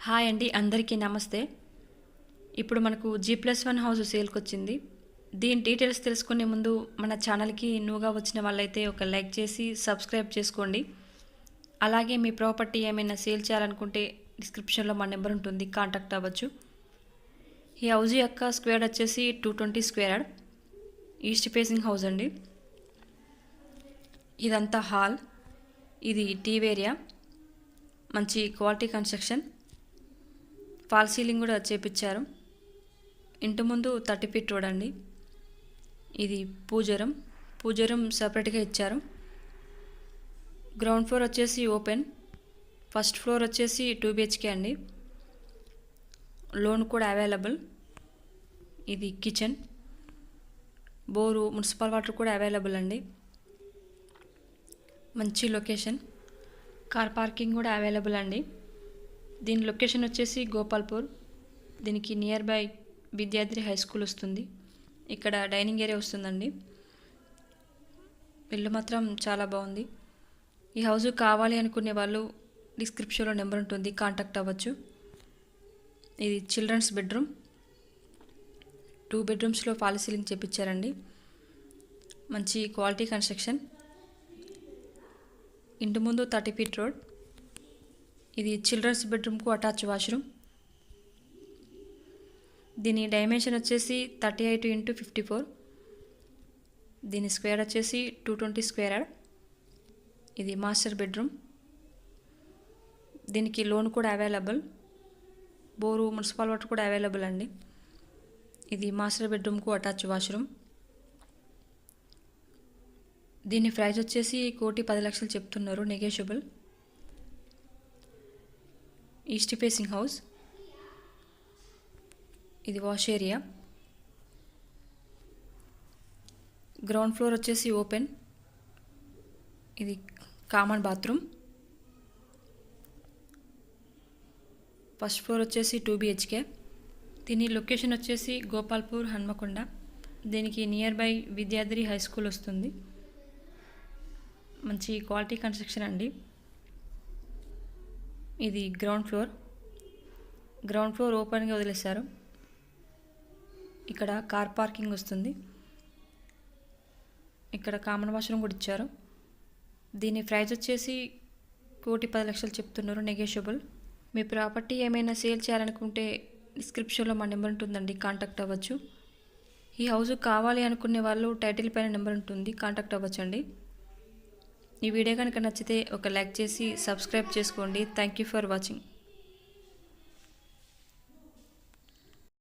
Hi అండి, అందరికీ నమస్తే. ఇప్పుడు మనకు G+1 హౌస్ సేల్కొచ్చింది. దీని డీటెయిల్స్ తెలుసుకునే ముందు మన ఛానల్కి న్యూగా వచ్చిన వాళ్ళైతే ఒక లైక్ చేసి సబ్స్క్రైబ్ చేసుకోండి. అలాగే మీ ప్రాపర్టీ ఏమైనా సేల్ చేయాలనుకుంటే డిస్క్రిప్షన్లో మా నెంబర్ ఉంటుంది, కాంటాక్ట్ అవ్వచ్చు. ఈ హౌస్ యొక్క స్క్వేర్ వచ్చేసి 220 స్క్వేర్. ఈస్ట్ ఫేసింగ్ హౌస్ అండి. ఇదంతా హాల్. ఇది టీవీ ఏరియా. మంచి క్వాలిటీ కన్స్ట్రక్షన్. ఫాల్ సీలింగ్ కూడా చేపించారు. ఇంటి ముందు 30 ఫీట్ రోడ్ అండి. ఇది పూజరం సపరేట్గా ఇచ్చారు. గ్రౌండ్ ఫ్లోర్ వచ్చేసి ఓపెన్. ఫస్ట్ ఫ్లోర్ వచ్చేసి 2 BHK అండి. లోన్ కూడా అవైలబుల్. ఇది కిచెన్. బోరు, మున్సిపల్ వాటర్ కూడా అవైలబుల్ అండి. మంచి లొకేషన్. కార్ పార్కింగ్ కూడా అవైలబుల్ అండి. దీని లొకేషన్ వచ్చేసి గోపాల్పూర్. దీనికి నియర్ బై విద్యాద్రి హై స్కూల్ వస్తుంది. ఇక్కడ డైనింగ్ ఏరియా వస్తుందండి. ఇల్లు మాత్రం చాలా బాగుంది. ఈ హౌస్ కావాలి అనుకునే వాళ్ళు డిస్క్రిప్షన్లో నెంబర్ ఉంటుంది, కాంటాక్ట్ అవ్వచ్చు. ఇది చిల్డ్రన్స్ బెడ్రూమ్. 2 బెడ్రూమ్స్లో ఫాల్ సీలింగ్ చేపించారండి. మంచి క్వాలిటీ కన్స్ట్రక్షన్. ఇంటి ముందు 30 ఫీట్ రోడ్. ఇది చిల్డ్రన్స్ బెడ్రూమ్కు అటాచ్ వాష్రూమ్. దీని డైమెన్షన్ వచ్చేసి 38 × 54. దీని స్క్వేర్ వచ్చేసి 220 స్క్వేర్. ఇది మాస్టర్ బెడ్రూమ్. దీనికి లోన్ కూడా అవైలబుల్. బోరు, మున్సిపల్ వాటర్ కూడా అవైలబుల్ అండి. ఇది మాస్టర్ బెడ్రూమ్కు అటాచ్ వాష్రూమ్. దీని ప్రైస్ వచ్చేసి 1,10,00,000 చెప్తున్నారు, నెగోషియబుల్. East facing house. ఇది వాష్ ఏరియా. గ్రౌండ్ ఫ్లోర్ వచ్చేసి ఓపెన్. ఇది కామన్ బాత్రూమ్. ఫస్ట్ ఫ్లోర్ వచ్చేసి 2 BHK. దీని లొకేషన్ వచ్చేసి గోపాల్పూర్, హన్మకొండ. దీనికి నియర్ బై విద్యాద్రి హై స్కూల్ వస్తుంది. మంచి క్వాలిటీ కన్స్ట్రక్షన్ అండి. ఇది గ్రౌండ్ ఫ్లోర్ ఓపెన్గా వదిలేశారు. ఇక్కడ కార్ పార్కింగ్ వస్తుంది. ఇక్కడ కామన్ వాష్రూమ్ కూడా ఇచ్చారు. దీని ప్రైస్ వచ్చేసి 1,10,00,000 చెప్తున్నారు, నెగోషియబుల్. మీ ప్రాపర్టీ ఏమైనా సేల్ చేయాలనుకుంటే డిస్క్రిప్షన్లో మా నెంబర్ ఉంటుందండి, కాంటాక్ట్ అవ్వచ్చు. ఈ హౌస్ కావాలి అనుకునే వాళ్ళు టైటిల్ పైన నెంబర్ ఉంటుంది, కాంటాక్ట్ అవ్వచ్చండి. ఈ వీడియో కనుక నచ్చితే ఒక లైక్ చేసి సబ్స్క్రైబ్ చేసుకోండి. Thank you for watching.